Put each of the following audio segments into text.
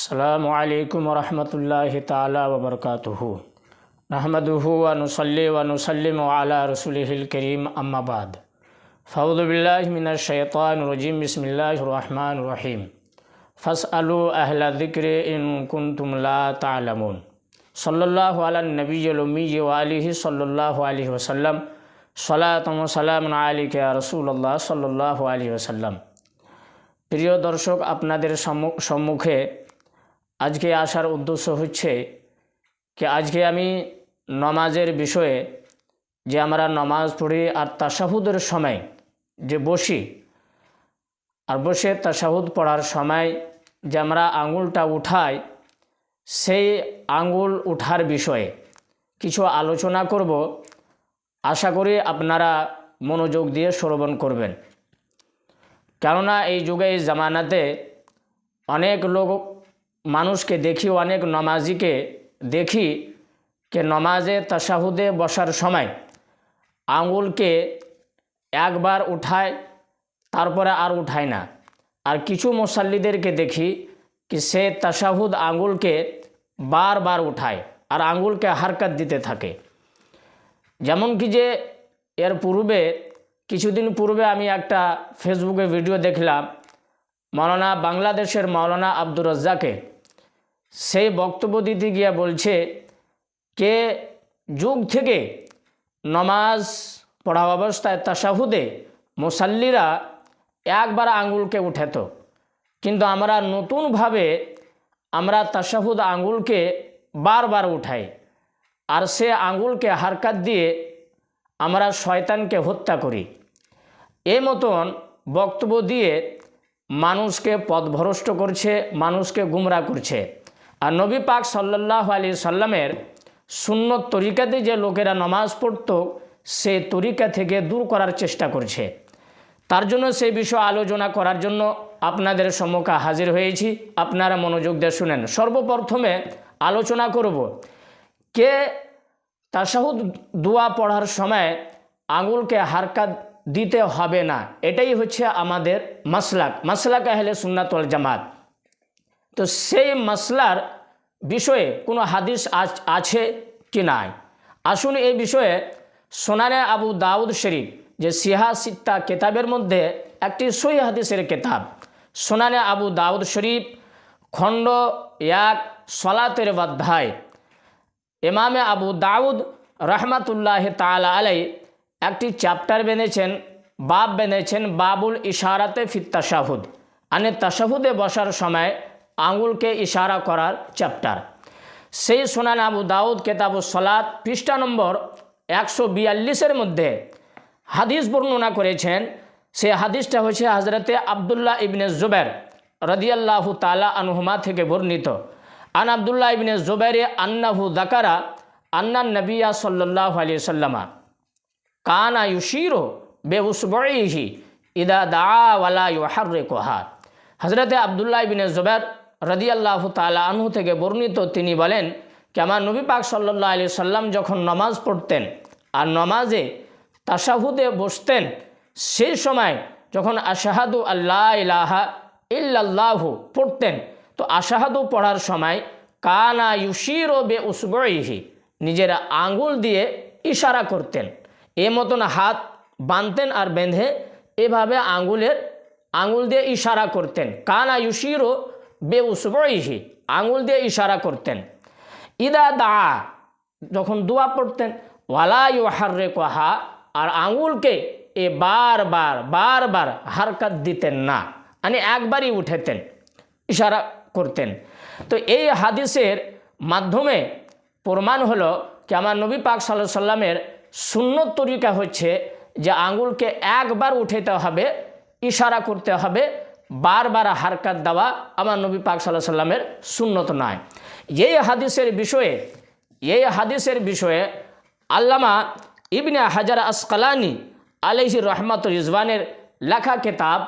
अस्सलामु अलैकुम वरहमतुल्लाहि ताला वबरकातुहु नहमदुहु व नुसल्ली व नुसल्लिमु अला रसूलिहिल करीम अम्मा बाद फ़अऊज़ु बिल्लाहि मिनश शैतानिर रजीम बिस्मिल्लाहिर रहमानिर रहीम फ़स्अलू अहला ज़िक्रि इन कुंतुम ला तालमून सल्लल्लाहु अला नबिय्यिल उम्मी व आलिहि सल्लल्लाहु अलैहि वसल्लम सलातु व सलामुन अलैका या रसूलल्लाह सल्लल्लाहु अलैहि वसल्लम। प्रिय दर्शक, आपनादेर सम्मुखे आज के आसार उद्देश्य होच्छे कि आज के आमी नमाजेर विषये जे आमरा नमाज पढ़ी और ताशाहुदेर समय जे बसी और बसे ताशाहुद पढ़ार समय जे आमरा आंगुलटा उठाई सेई आंगुल उठार विषये किछु आलोचना करब। आशा करी आपनारा मनोयोग दिए श्रवण करबेन, केनना এই যুগে এই জামানাতে अनेक लोग मानुष के देखी अनेक नमाजी के देखी कि नमाजे ताशाहुदे बसार समय आंगुल के एक बार उठाए तारपरे आर उठाय ना, और किछु मुसल्लिदेर के देखी कि से ताशाहुद आंगुल के बार बार उठाए और आंगुल के हरकत दीते थाके। जेमन कि जे एर पूर्वे किछुदिन पूर्वे आमी एकटा फेसबुके भिडियो देखलाम मौलाना बांग्लादेशेर मौलाना आब्दुर रज्जाके से बक्तव्य दीते गिये बोलछे के जुग थेके नमाज पढ़ा अवस्थाय ताशाहुदे मुसल्लिरा एक बार आंगुल के उठेत, किन्तु आमरा नतून भावे आमरा ताशाहुद आंगुल के बार बार उठाई और से आंगुल के हरकत दिए आमरा शयतान के हत्या करी। ए मतन बक्तव्य दिए मानुष के पथभ्रष्ट करछे, मानुष के गुमरा करछे। और नबी पाक सल्लल्लाहु अलैहि वसल्लमेर सुन्नत तरिकाते जे लोकेरा नमाज पढ़तो से तरिका थेके दूर करार चेष्टा करछे। तार जोन्नो से विषय आलोचना करार जोन्नो आपनादेर सम्मुखे हाजिर हयेछि। आपनारा मनोयोग दिये शुनेन। सर्वप्रथमे आलोचना करब के ताशाहुद दुआ पढ़ार समय आंगुल के हरकत दीते हबे ना, एटाई होच्छे आमादेर मसलाक आहले सुन्नात वल जामात। तो सेई मसलार विषये कोनो हादिस आछे कि नाई, आसुन ए विषये सुनाने आबू दाऊद शरीफ जे सिहा सित्ता किताबेर मध्य एकटी सही हादिसेर किताब सुनाने आबू दाऊद शरीफ खंड एक सलातेर अध्याय इमामे आबू दाऊद रहमतुल्लाहि ताआला आलैहि একটি চ্যাপ্টার বেঁধেছেন, বাব বেঁধেছেন বাবুল ইশারাতে ফিত তাশাহুদ, মানে তাশাহুদে বসার সময় আঙ্গুলকে ইশারা করার চ্যাপ্টার। সেই সুনান আবু দাউদ কেতাবুস সালাত পৃষ্ঠা নম্বর 142-এর মধ্যে হাদিস বর্ণনা করেছেন। সেই হাদিসটা হচ্ছে হযরতে আব্দুল্লাহ ইবনে জুবাইর রাদিয়াল্লাহু তাআলা আনহুমা থেকে বর্ণিত। আন আব্দুল্লাহ ইবনে জুবাইর আন্নাহু যাকারা আন্না নবিয়্যা সাল্লাল্লাহু আলাইহি ওয়াসাল্লাম काना युशीरो बेउसबईही इदा दाआ वाला युहर्रिकुहा। हज़रत अब्दुल्लाह इब्ने ज़ुबैर रदियल्लाहु ताआला अन्हु থেকে বর্ণিত, তিনি বলেন कि আমার নবী পাক সাল্লাল্লাহু আলাইহি সাল্লাম যখন নামাজ পড়তেন আর নামাজে তাশাহুদে বসতেন, সেই সময় যখন আশহাদু আল্লা ইলাহা ইল্লাল্লাহু পড়তেন, তো আশহাদু পড়ার সময় কানা ইউশিরু বেউসবঈহি নিজের আঙ্গুল দিয়ে ইশারা করতেন। ए मतन हाथ बांधतें और बेंधे एभावे आंगुल दिए इशारा करतें। काना युशीरो बेउसबईही आंगुल दिए इशारा करतें। इदा दाआ जखन दुआ पढ़तें वाला युहर्रिकुहा और आंगुल के ए बार बार हरकत दितें ना, यानी एक बार ही उठेतें इशारा करतें। तो ये हादिसेर माध्यमे प्रमाण हलो कि आमार नबी पाक साल्लाल्लाहु आलैहि वसल्लामेर सुन्नत तरिका होच्छे जे आंगुल के एक बार उठाते हबे, इशारा करते हबे, बार बार हरकत देवा आमार नबी पाक साल्लाल्लाहु आलैहि वसल्लामेर सुन्नत नय। ये हादिसेर विषये आल्लामा इब्ने हाजार अस्कलानी आलैहि रहमतुर रिजवानेर लेखा किताब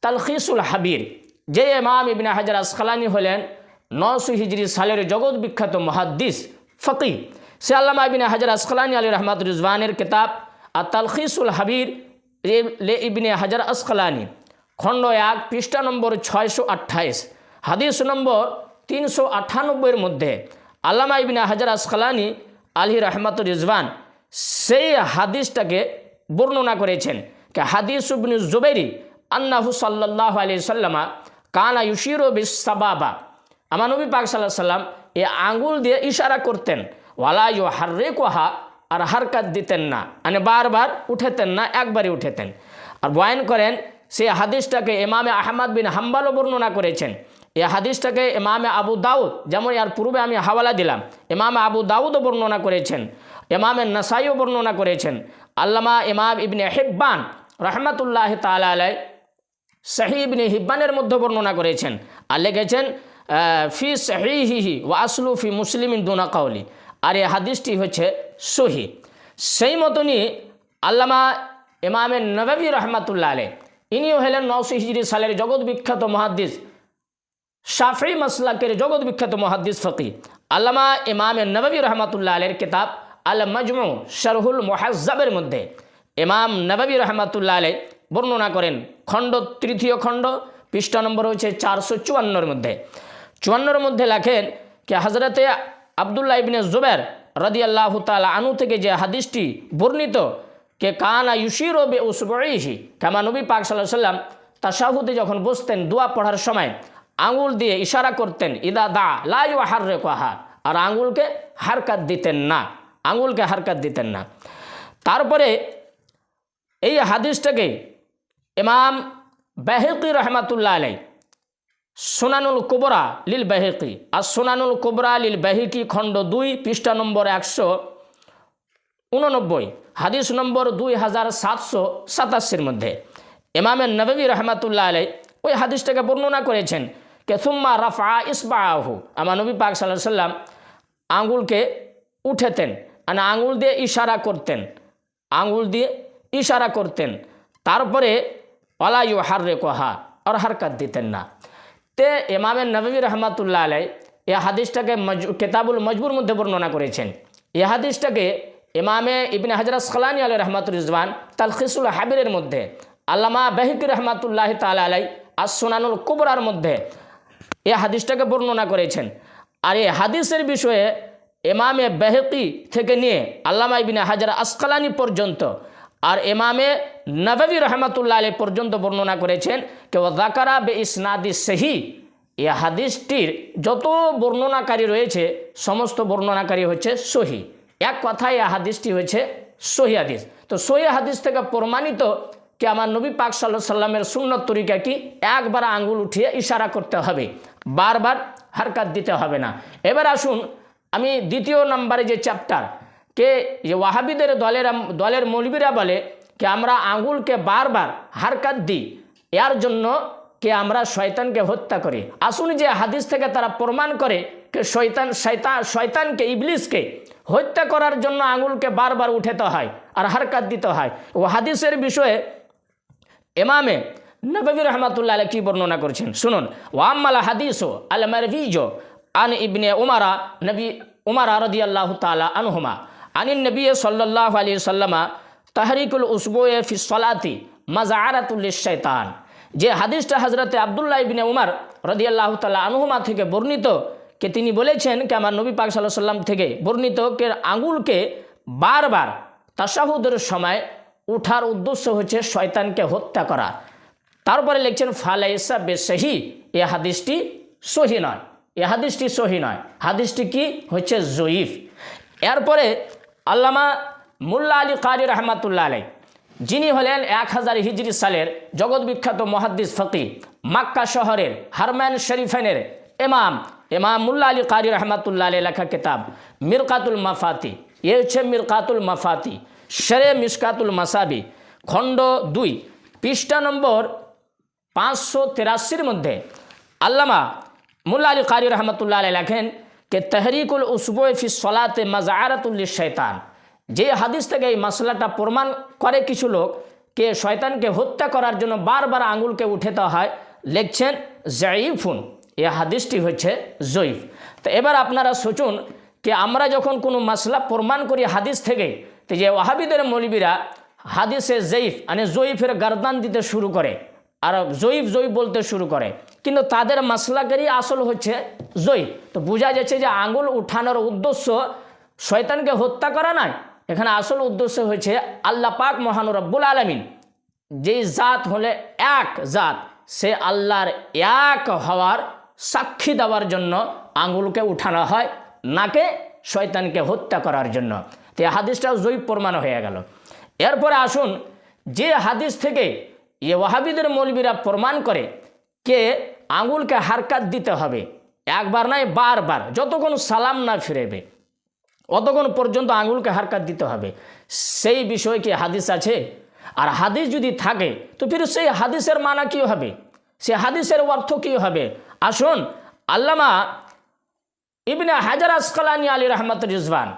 तालखिसुल हबीर, जे इमाम इब्ने हाजार अस्कलानी हलेन 900 हिजरी सालेर जगत विख्यात मुहाद्दिस फकीह। से आल्लामा इब्ने हाजार अस्कलानी आलैहि रहमतुर रिजवानेर किताब तालखिसुल हबीर ले इब्ने हाजार अस्कलानी खंड 1 पृष्ठा नम्बर 628 हादिस नम्बर 398 মধ্যে আল্লামা ইবনে হাজার আসকালানি আলাইহি রাহমাতুর রিজওয়ান সেই হাদিসটাকে বর্ণনা করেছেন যে হাদিস ইবনে জুবাইরি আন্নাহু সাল্লাল্লাহু আলাইহি সাল্লামা কানা ইউশিরু বিস সাবাবা, আমার নবী পাক সাল্লাল্লাহু আলাইহি সাল্লাম এই আঙ্গুল দিয়ে ইশারা করতেন, ওয়ালা ইউহাররিকুহা, আর হারকাত দিতেন না, মানে বারবার উঠেতেন না, একবারই উঠেতেন। আর বয়ান করেন সেই হাদিসটাকে ইমামে আহমদ বিন হাম্বালও বর্ণনা করেছেন। এই হাদিসটাকে ইমামে আবু দাউদ, যেমন এর পূর্বে আমি হাওয়ালা দিলাম, ইমামে আবু দাউদও বর্ণনা করেছেন, ইমামে নাসাইও বর্ণনা করেছেন, আল্লামা ইমাম ইবনে হিব্বান রহমাতুল্লাহ তাআলা আলাইহি সহিহ ইবনে হিব্বানের মধ্যে বর্ণনা করেছেন আর লিখেছেন ফি সহিহিহি ওয়া আসলু ফি মুসলিমিন দুনা কাউলি, আর এই হাদিসটি হচ্ছে সহি। সেই মতনই আল্লামা ইমামে নববী রহমাতুল্লাহ আলাইহি, ইনিও হলেন 900 হিজরি সালের জগৎ বিখ্যাত মুহাদ্দিস, শাফিঈ মাসলাকের জগৎ বিখ্যাত মুহাদ্দিস ফকিহ। আল্লামা ইমামে নববী রহমাতুল্লাহ আলাইহির কিতাব আল মাজমু শারহুল মুহাজ্জাবের মধ্যে ইমাম নববী রহমাতুল্লাহ আলাইহি বর্ণনা করেন, খণ্ড 3য় খণ্ড, পৃষ্ঠা নম্বর হচ্ছে 454 মধ্যে। 54 মধ্যে লেখেন যে হযরতে আব্দুল্লাহ ইবনে জুবাইর রাদিয়াল্লাহু তাআলা আনহু থেকে যে হাদিসটি বর্ণিত কে কানা ইউশিরু বিউসবুইহি, কামা নবী পাক সাল্লাল্লাহু আলাইহি সাল্লাম তাশাহুদে যখন বসতেন দোয়া পড়ার সময় আঙ্গুল দিয়ে ইশারা করতেন, ইদা দা লা ইউহাররিকুহা, আর আঙ্গুলকে হারকাত দিতেন না, আঙ্গুলকে হারকাত দিতেন না। তারপরে এই হাদিসটাকে ইমাম বাইহাকি রহমাতুল্লাহ আলাইহি সুনানুল কুবরা লিল বাইহাকি, আর সুনানুল কুবরা লিল বাইহাকি খণ্ড 2 পৃষ্ঠা নম্বর 189, হাদিস নম্বর 2787 মধ্যে ইমামে নববী রহমাতুল্লাহ আলাইহি ওই হাদিসটাকে বর্ণনা করেছেন কে সুম্মা রাফা ইসবাহু, আমার নবী পাক সাল্লাল্লাহু আলাইহি সাল্লাম আঙ্গুলকে উঠেতেন, মানে আঙ্গুল দিয়ে ইশারা করতেন, আঙ্গুল দিয়ে ইশারা করতেন, তারপরে ওয়ালা ইউহাররিকুহা, আর হারকাত দিতেন না। তে ইমামে নববী রহমাতুল্লাহ আলাইহি এই হাদিসটাকে কিতাবুল মজবুর মধ্যে বর্ণনা করেছেন। এই হাদিসটাকে ইমামে ইবনে হাজার আসকালানি আলাইহি রাহমাতুর রিজওয়ান তালখিসুল হাবিরের মধ্যে, আল্লামা বাইহাকি রহমাতুল্লাহ তাআলা আলাইহি আস-সুনানুল কুবরার মধ্যে এই হাদিসটাকে বর্ণনা করেছেন। আর এই হাদিসের বিষয়ে ইমামে বাইহাকি থেকে নিয়ে আল্লামা ইবনে হাজার আসকালানি পর্যন্ত আর ইমামে নববী রহমাতুল্লাহ আলাইহি পর্যন্ত বর্ণনা করেছেন যে যাকারা বে ইসনাদি সহি, এই হাদিসটির যত বর্ণনাকারী রয়েছে সমস্ত বর্ণনাকারী হচ্ছে সহি, এক কথায় এই হাদিসটি হচ্ছে সহি হাদিস। তো সহি হাদিস থেকে প্রমাণিত कि आमार नबी पाक सल्लल्लाहु अलैहि वसल्लमेर सुन्नत तरीका कि एक बार आंगुल उठिए इशारा करते हबे, बार बार हरकत दीते हबे ना। एबार आसुन आमी द्वितीय नम्बरे जे चैप्टार के ये वाहाबीदेर दलेर मौलबीरा बोले कि आमरा आंगुल के बार बार हरकत दी एर जन्य कि आमरा शयतान के हत्या करी। आसुन जे हादिस थेके तारा प्रमाण करे कि शयतान के इबलिस के हत्या करार जन्य आंगुल के बार बार उठाते हय और हरकत दीते हय। ओ हादिसेर विषये इमामे नबवी रहमतुल्लाह अलैहि की वर्णना करेছেন শুনুন। ওয়াম্মাল হাদিসু আল মারভিজু আন ইবনে উমারা নবী উমার রাদিয়াল্লাহু তাআলা আনহুমা আনিন নবী সাল্লাল্লাহু আলাইহি ওয়াসাল্লাম তাহরিকুল উসবুয়ে ফি সলাতি মাযআরাতুল লিশাইতান। যে হাদিসটা হযরত আব্দুল্লাহ ইবনে উমার রাদিয়াল্লাহু তাআলা আনহুমা থেকে বর্ণিত कि তিনি বলেছেন कि আমার নবী পাক সাল্লাল্লাহু আলাইহি ওয়াসাল্লাম থেকে বর্ণিত कि আঙ্গুলকে বারবার তাশাহুদের সময় उठार उद्देश्य होच्छे शयतान के हत्या करा। तारपरे लिखছেন फालाइसा बेसही ये हादिसटी सही नय, ये हादिसटी सही नय, हादिसटी की होच्छे जयीफ। एरपरे आल्लामा मुल्ला आली कारी रहमतुल्लाह अलैहि जिनी हलेन 1000 हिजरी सालेर जगत विख्यात मुहाद्दिस फकी मक्का शहरेर हारमैन शरीफेर इमाम इमाम मुल्ला आली कारी रहमतुल्लाह अलैहि लेखा किताब मिरकातुल मफाती, ये होच्छे मिरकातुल मफाती शरे मिशकातुल मसाबी खंड 2 पृष्ठा नम्बर 583 मध्य आल्लामा मुल्ला आली कारी रहमतुल्लाह अलैहि लेखें कि तहरीकुल उसबुए फी सलाते मज़आरातुल लिशैतान। जे हादिस থেকে এই মাসলাটা প্রমাণ করে কিছু লোক কে শয়তানকে হত্যা করার জন্য বারবার আঙ্গুলকে উঠাতে হয়, লিখছেন যায়ীফুন, এই হাদিসটি হচ্ছে জয়ীফ। তো এবার আপনারা সোচুন कि আমরা যখন কোনো মাসলা প্রমাণ করি হাদিস থেকে तो ये वाहाबीदेर मौलबीरा हादिसे जयीफ यानी जयीफेर गर्दान दीते शुरू करे और जयीफ जयीफ बोलते शुरू करे। কিন্তু তাদের মাসলাকেরই আসল হচ্ছে জয়ী। তো বোঝা যাচ্ছে যে আঙুল উঠানোর উদ্দেশ্য শয়তানকে হত্যা করা নয়, এখানে আসল উদ্দেশ্য হচ্ছে আল্লাহ পাক মহান রব্বুল আলামিন যেই জাত হলে এক জাত, সে আল্লাহর এক হওয়ার সাক্ষী দেওয়ার জন্য আঙুলকে উঠানো হয়, নাকে শয়তানকে হত্যা করার জন্য। তো এই হাদিসটাও জয়ী প্রমাণ হয়ে গেল। এরপরে আসুন, যে হাদিস থেকে এ ওয়াহাবিদের মৌলবীরা প্রমাণ করে কে আঙুলকে হারকাত দিতে হবে, একবার নয় বারবার, যতক্ষণ সালাম না ফিরেবে অতক্ষণ পর্যন্ত আঙুলকে হারকাত দিতে হবে, সেই বিষয়ে কি হাদিস আছে? আর হাদিস যদি থাকে তো ফির সেই হাদিসের মানা কী হবে, সে হাদিসের অর্থ কী হবে? আসুন, আল্লামা ইবনে হাজার আসকালানী আলী রহমত রিজওয়ান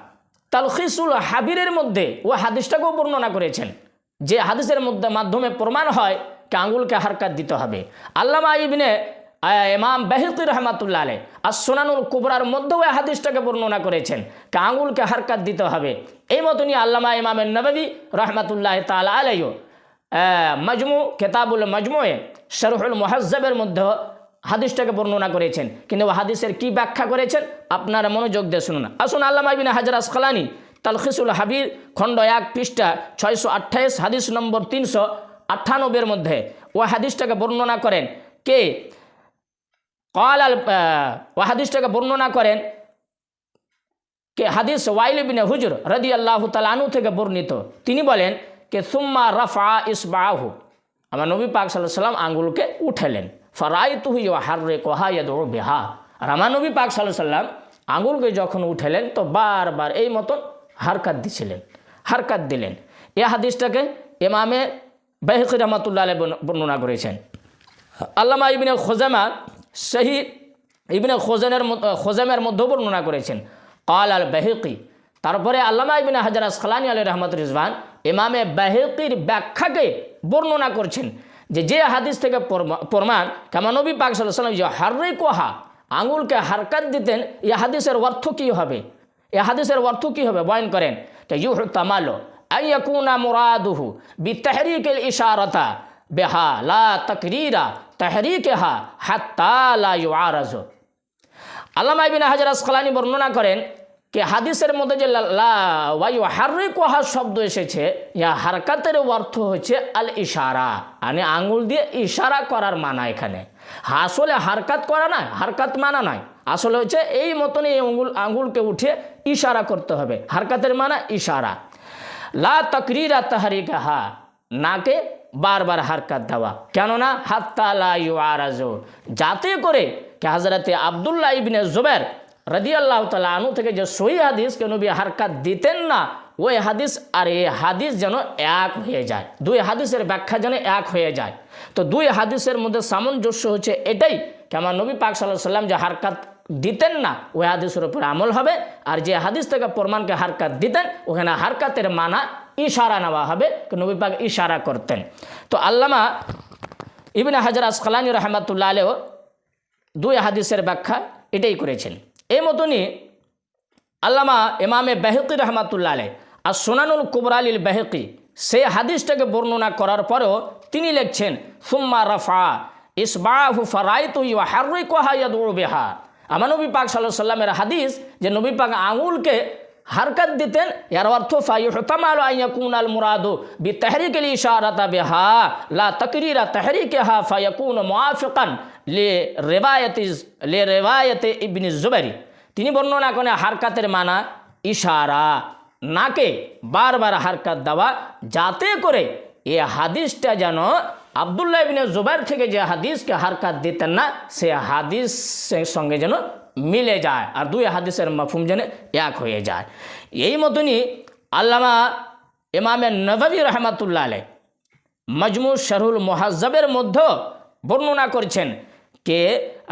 তালখিসুল হাবিরের মধ্যে ও হাদিসটাকেও বর্ণনা করেছেন, যে হাদিসের মাধ্যমে প্রমাণ হয় যে আঙুলকে হারকাত দিতে হবে। আল্লামা ইবনে ইমাম বাহিকি রহমাতুল্লাহ আলাইহি আর সুনানুল কুবরার মধ্যেও এই হাদিসটাকে বর্ণনা করেছেন যে আঙুলকে হারকাত দিতে হবে। এই মতনই আল্লামা ইমাম নববী রহমাতুল্লাহ তাআলা আলাইহি মাজমু কিতাবুল মাজমুয়ে শরহুল মুহাজ্জাবের মধ্যে হাদিসটাকে বর্ণনা করেছেন, কিন্তু হাদিসের কি ব্যাখ্যা করেছেন আপনারা মনোযোগ দিয়ে শুনুন। আসুন, আল্লামা ইবনে হাজার আসকালানী তালখিসুল হাবির খণ্ড 1 পৃষ্ঠা 628 হাদিস নম্বর 398 মধ্যে ও হাদিসটাকে বর্ণনা করেন কে ও হাদিসটাকে বর্ণনা করেন কে হাদিস ওয়াইল ইবনে হুজর রাদিয়াল্লাহু তাআলা আনহু থেকে বর্ণিত। তিনি বলেন কে সুম্মা রাফা ইসবাহু, আমার নবী পাক সাল্লাল্লাহু আলাইহি ওয়াসাল্লাম আঙ্গুলকে উঠালেন, ফারাইতুহু ইউহাররিকুহা ইয়াদউ বিহা, আর আমার নবী পাক সাল্লাল্লাহু আলাইহি ওয়াসাল্লাম আঙ্গুলকে যখন উঠালেন তো বারবার এই মতন হারকাত দিছিলেন, হারকাত দিলেন। এই হাদিসটাকে ইমামে বাহিকি রহমাতুল্লাহ আলাইহি বর্ণনা করেছেন। আল্লামা ইবনে খুজামা সহিহ ইবনে খুজামের মধ্যে বর্ণনা করেছেন কাল আল বাহিকি। তারপরে আল্লামা ইবনে হাজার আসকালানী আলাইহি রহমত রিজওয়ান ইমামে বাহিকির ব্যাখ্যাকে বর্ণনা করছেন যে হাদিস থেকে প্রমাণ কেমন নবী পাক সাল্লাল্লাহু আলাইহি ওয়াসাল্লাম যে হাররিকুহা আঙুলকে হারকাত দিতেন, এই হাদিসের অর্থ কী হবে? এই হাদিসের অর্থ কী হবে বয়ান করেন যে ইউহতামালু আন ইয়াকুনা মুরাদুহু বিতাহরিকিল ইশারাতা বিহা লা তাকরিরা তাহরিকহা হাত্তা লা ইউআরাজু। আল্লামা ইবনে হাজার আসকালানী বর্ণনা করেন যে হাদিসের মধ্যে যে লা ওয়া ইউহাররিকুহা শব্দ এসেছে, ইয়া হারকাতের অর্থ হচ্ছে আল ইশারা, মানে আঙুল দিয়ে ইশারা করার মানা। এখানে আসলে হারকাত করা নয়, হারকাত মানা নয়, আসলে হচ্ছে এই মতন এই আঙুলকে উঠে ইশারা করতে হবে, হারকাতের মানা ইশারা। লা তাকরিরা তাহরিকহা, নাকে বারবার হারকাত দেওয়া, কেননা হাত্তা লা ইউআরাজু, যাতে করে কে হযরতে আব্দুল্লাহ ইবনে জুবাইর রাদিয়াল্লাহু তাআলা আনহু থেকে যে সহিহ হাদিস কে নবী হারকাত দিতেন না, ওই হাদিস আর এই হাদিস যেন এক হয়ে যায়, দুই হাদিসের ব্যাখ্যা যেন এক হয়ে যায়। তো দুই হাদিসের মধ্যে সামঞ্জস্য হচ্ছে এটাই কেমন নবী পাক সাল্লাল্লাহু আলাইহি ওয়াসাল্লাম যে হারকাত দিতেন না ওই হাদিসের উপর আমল হবে, আর যে হাদিস থেকে প্রমাণকে হারকাত দিতেন ওখানে হারকাতের মানা ইশারা নেওয়া হবে, নবী পাক ইশারা করতেন। তো আল্লামা ইবনে হাজার আসকালানী রহমাতুল্লাহ আলাইহি দুই হাদিসের ব্যাখ্যা এটাই করেছেন। এই মতনই আল্লামা ইমামে বাহিকি রহমাতুল্লাহ আলাইহি আর সুনানুল কুবরা লিল বাহিকি সেই হাদিসটাকে বর্ণনা করার পরেও তিনি লিখছেন সুম্মা রাফা ইসবাহু ফারাইতু ইউহাররিকুহা ইয়াদউ বিহা। আমার নবী পাক সাল্লাল্লাহু আলাইহি ওয়াসাল্লামের হাদিস যে নবী পাক আঙুলকে হারকাত দিতেন, এর অর্থ ফায়ুহতামালু আন ইয়াকুনাল মুরাদু বিতাহরিকিল ইশারাতা বিহা লা তাকরিরা তাহরিকহা ফায়াকুনু মুআফিকান লিরিওয়ায়াতি ইবনে জুবাইর। তিনি বর্ণনা করেন হারকাতের মানা ইশারা, নাকে বারবার হারকাত দেওয়া, যাতে করে এই হাদিসটা যেন আব্দুল্লাহ ইবনে জুবাইর থেকে যে হাদিসকে হারকাত দিতেন না সে হাদিসের সঙ্গে যেন মিলে যায়, আর দুই হাদিসের মাফহুম যেন এক হয়ে যায়। এই মতনই আল্লামা ইমামে নববী রহমাতুল্লাহ আলাইহি মাজমু শরহুল মুহাজ্জাবের মধ্যে বর্ণনা করছেন কে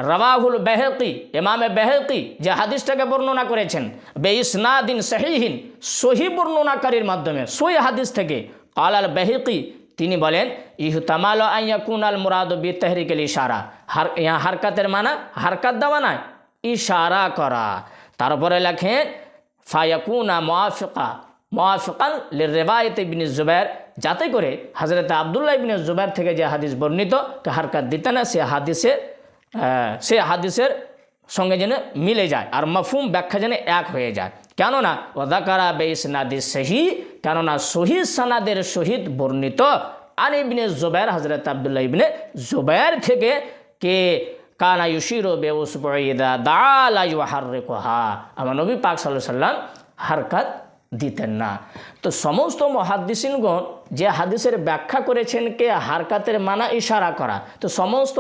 রাওয়াহুল বাহিকি, ইমামে বাহিকি যে হাদিসটাকে বর্ণনা করেছেন বেইসনাদিন সহিহিন, সহি বর্ণনাকারীর মাধ্যমে সহি হাদিস থেকে কাল আল বাহিকি, তিনি বলেন ইহতামালু আন ইয়াকুনাল মুরাদু বিতাহরিকিল ইশারা, হারকাতের মানা হারকাত দেওয়া নয়, ইশারা করা। তারপরে লেখেন ফায়াকুনা মুআফিকান লিরিওয়ায়াতি ইবনে জুবাইর, যাতে করে হযরত আব্দুল্লাহ ইবনে জুবাইর থেকে যে হাদিস বর্ণিত হারকাত দিতে না সে হাদিসে সে হাদিসের সঙ্গে যেন মিলে যায় আর মাফহুম ব্যাখ্যা যেন এক হয়ে যায়। কেননা ওয়াদাকারা বেইসনাদি সহি, কেননা সহি সানাদের সহিত বর্ণিত আন ইবনে জুবাইর, হযরত আব্দুল্লাহ ইবনে জুবাইর থেকে কে কানা ইউশিরু বিউসবুইদা দালা ইউহাররিকুহা, আমার নবী পাক সাল্লাল্লাহু আলাইহি সাল্লাম হারকাত দিতেন না। তো সমস্ত মুহাদ্দিসিনগণ যে হাদিসের ব্যাখ্যা করেছেন কে হারকাতের মানা ইশারা করা, তো সমস্ত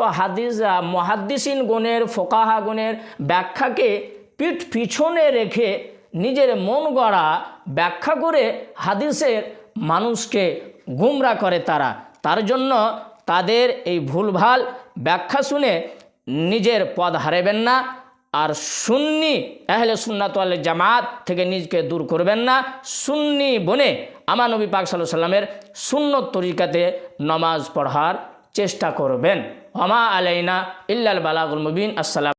মুহাদ্দিসিনগণের ফোকাহাগণের ব্যাখ্যাকে পিছনে রেখে নিজের মন গড়া ব্যাখ্যা করে হাদিসের মানুষকে গুমরা করে তারা। তার জন্য তাদের এই ভুলভাল ব্যাখ্যা শুনে নিজের পদ হারাবেন না, আর সুন্নি আহলে সুন্নাত ওয়াল জামাত থেকে নিজকে দূর করবেন না। সুন্নি বনে আমার নবী পাক সাল্লাল্লাহু আলাইহি সাল্লামের সুন্নত তরিকাতে নামাজ পড়ার চেষ্টা করবেন। ওমা আলাইনা ইল্লাল বালাগুল মুবিন। আসসালাম।